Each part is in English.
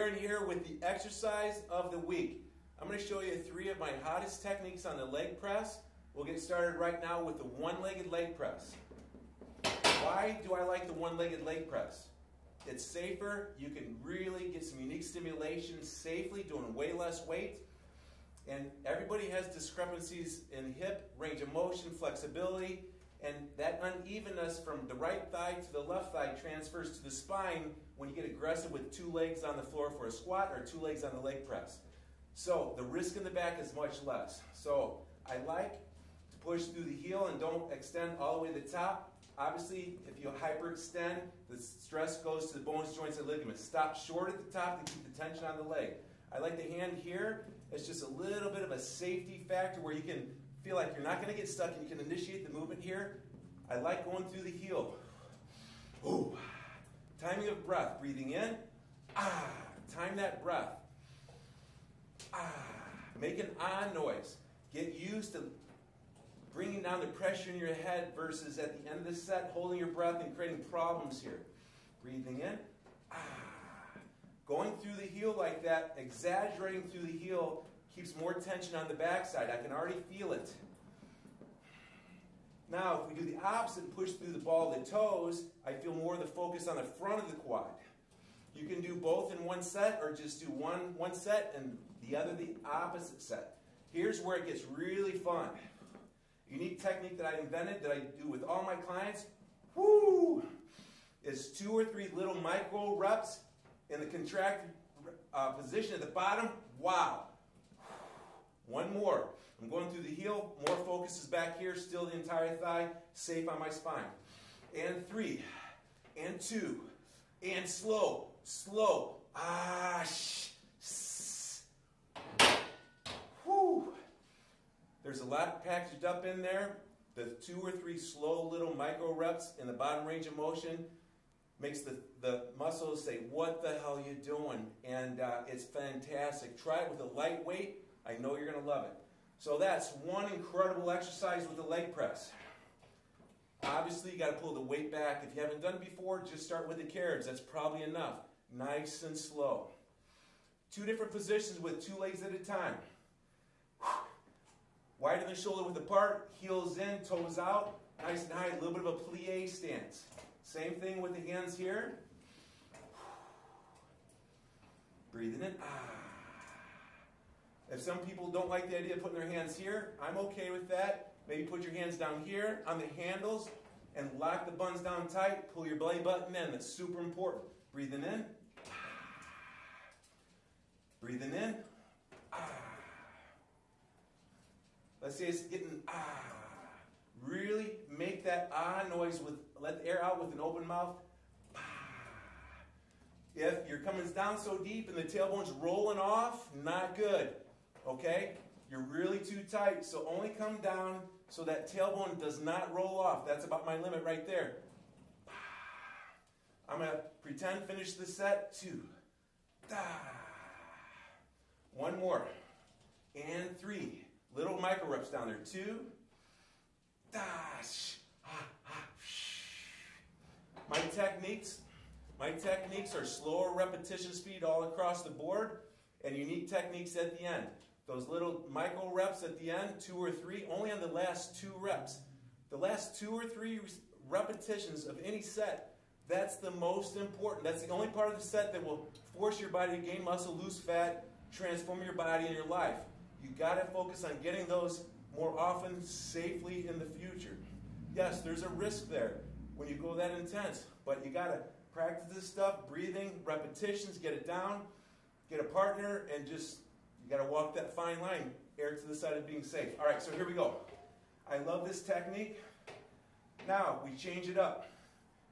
Darin here with the exercise of the week. I'm going to show you 3 of my hottest techniques on the leg press. We'll get started right now with the one-legged leg press. Why do I like the one-legged leg press? It's safer. You can really get some unique stimulation safely doing way less weight. And everybody has discrepancies in hip, range of motion, flexibility, and that unevenness from the right thigh to the left thigh transfers to the spine when you get aggressive with 2 legs on the floor for a squat or 2 legs on the leg press. So the risk in the back is much less. So I like to push through the heel and don't extend all the way to the top. Obviously, if you hyperextend, the stress goes to the bones, joints, and ligaments. Stop short at the top to keep the tension on the leg. I like the hand here. It's just a little bit of a safety factor where you can feel like you're not going to get stuck and you can initiate the movement here. I like going through the heel. Ooh. Timing of breath. Breathing in. Ah. Time that breath. Ah. Make an ah noise. Get used to bringing down the pressure in your head versus at the end of the set holding your breath and creating problems here. Breathing in. Ah. Going through the heel like that, exaggerating through the heel, keeps more tension on the backside. I can already feel it. Now, if we do the opposite and push through the ball of the toes, I feel more of the focus on the front of the quad. You can do both in one set or just do one set and the other the opposite set. Here's where it gets really fun. Unique technique that I invented that I do with all my clients, woo, is 2 or 3 little micro reps in the contracted position at the bottom. Wow. One more. I'm going through the heel. More focus is back here. Still the entire thigh. Safe on my spine. And 3. And 2. And slow. Slow. Ah. Whew. There's a lot packaged up in there. The 2 or 3 slow little micro reps in the bottom range of motion makes the muscles say, what the hell are you doing? And it's fantastic. Try it with a light weight. I know you're going to love it. So that's one incredible exercise with the leg press. Obviously, you got to pull the weight back. If you haven't done it before, just start with the carriage. That's probably enough. Nice and slow. 2 different positions with 2 legs at a time. Widen the shoulder width apart, heels in, toes out. Nice and high, a little bit of a plie stance. Same thing with the hands here. Breathing in. Ah. If some people don't like the idea of putting their hands here, I'm okay with that. Maybe put your hands down here on the handles and lock the buns down tight. Pull your belly button in. That's super important. Breathing in. Breathing in. Ah. Let's say it's getting ah. Really make that ah noise with, let the air out with an open mouth. If you're coming down so deep and the tailbone's rolling off, not good. Okay? You're really too tight, so only come down so that tailbone does not roll off. That's about my limit right there. I'm going to pretend finish the set. 2. One more. And 3. Little micro reps down there. 2. My techniques are slower repetition speed all across the board and unique techniques at the end. Those little micro reps at the end, 2 or 3, only on the last 2 reps. The last 2 or 3 repetitions of any set, that's the most important. That's the only part of the set that will force your body to gain muscle, lose fat, transform your body and your life. You got to focus on getting those more often safely in the future. Yes, there's a risk there when you go that intense, but you got to practice this stuff, breathing, repetitions, get it down, get a partner, and just, you got to walk that fine line, err to the side of being safe. All right, so here we go. I love this technique. Now, we change it up.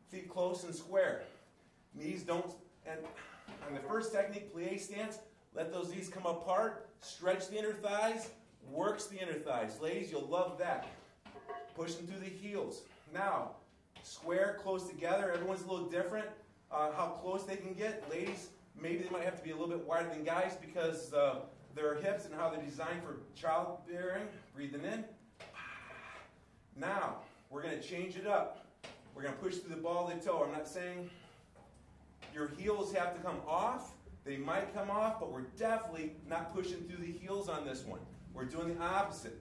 Feet close and square. Knees don't, and on the first technique, plie stance, let those knees come apart, stretch the inner thighs, works the inner thighs. Ladies, you'll love that. Pushing through the heels. Now, square, close together. Everyone's a little different. How close they can get. Ladies, maybe they might have to be a little bit wider than guys because their hips and how they're designed for childbearing. Breathing in. Now, we're going to change it up. We're going to push through the ball of the toe. I'm not saying your heels have to come off, They might come off, but we're definitely not pushing through the heels on this one. We're doing the opposite.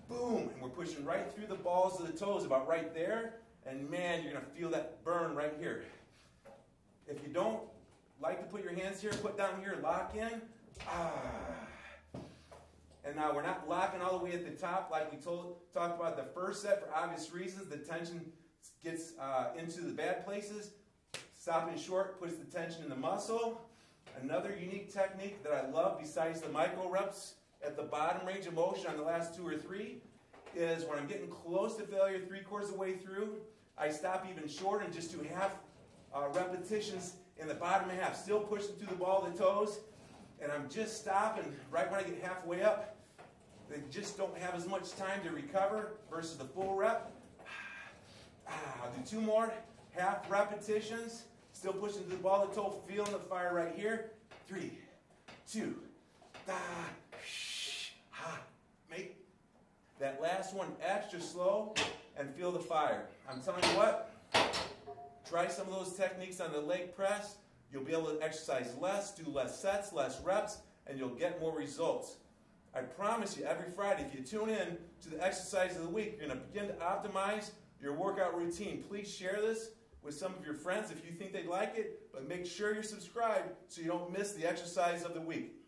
Boom, and we're pushing right through the balls of the toes, about right there, and man, you're going to feel that burn right here. If you don't like to put your hands here, put down here, lock in. And now we're not locking all the way at the top like we talked about the first set for obvious reasons. The tension gets into the bad places. Stopping short puts the tension in the muscle. Another unique technique that I love besides the micro reps at the bottom range of motion on the last 2 or 3 is when I'm getting close to failure 3/4 of the way through, I stop even short and just do half repetitions in the bottom half, still pushing through the ball of the toes, and I'm just stopping right when I get halfway up. They just don't have as much time to recover versus the full rep. I'll do 2 more half repetitions, still pushing through the ball of the toe, feeling the fire right here. 3, 2, make that last one extra slow and feel the fire. I'm telling you what, try some of those techniques on the leg press. You'll be able to exercise less, do less sets, less reps, and you'll get more results. I promise you, every Friday, if you tune in to the exercise of the week, you're going to begin to optimize your workout routine. Please share this with some of your friends if you think they'd like it, but make sure you're subscribed so you don't miss the exercise of the week.